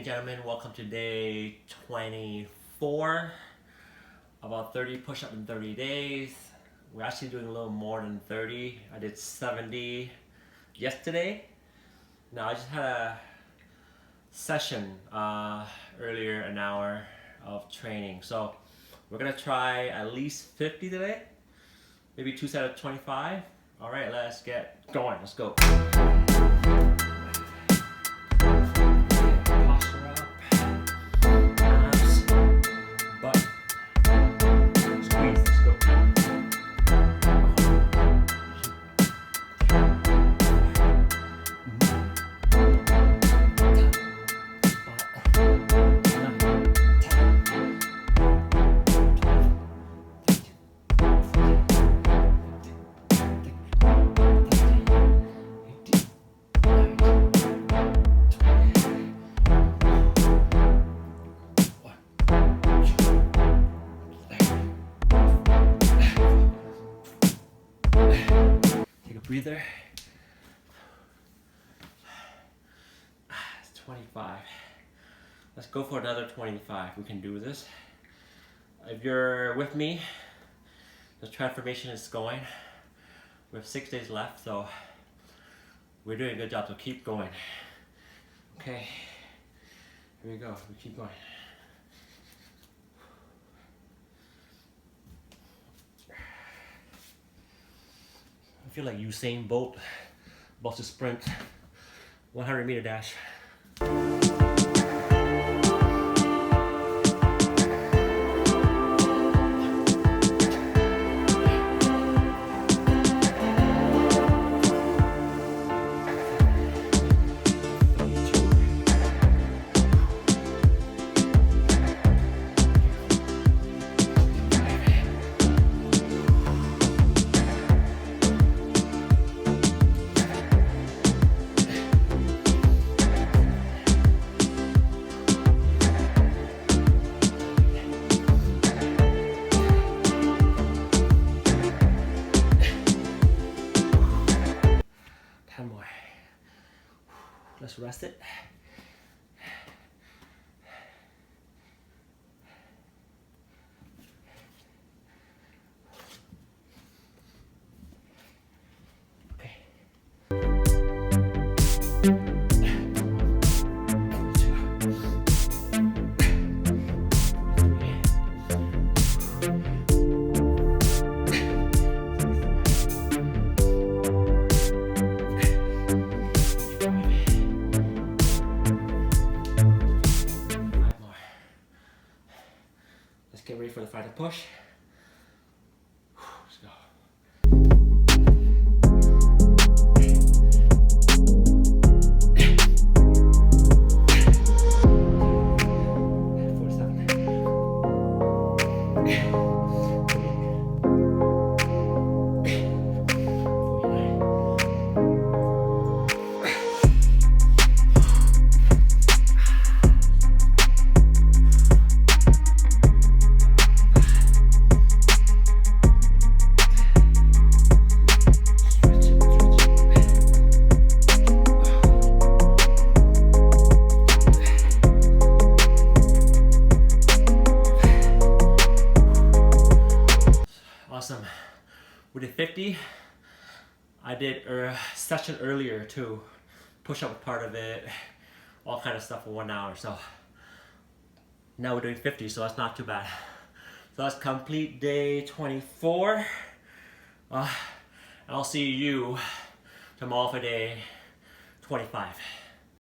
and gentlemen, welcome to day 24. About 30 push-ups in 30 days. We're actually doing a little more than 30. I did 70 yesterday. Now I just had a session earlier, an hour of training. So we're gonna try at least 50 today. Maybe 2 sets of 25. All right, let's get going. Let's go. Breather. It's 25. Let's go for another 25. We can do this. If you're with me, the transformation is going. We have 6 days left, so we're doing a good job, so keep going. Okay, here we go. We keep going. I feel like Usain Bolt about to sprint 100-meter dash. More. Let's rest it. Okay. Get ready for the final push. Let's go. Awesome. We did 50. I did a session earlier too. Push up part of it, all kind of stuff for 1 hour. So now we're doing 50, so that's not too bad. So that's complete day 24. I'll see you tomorrow for day 25.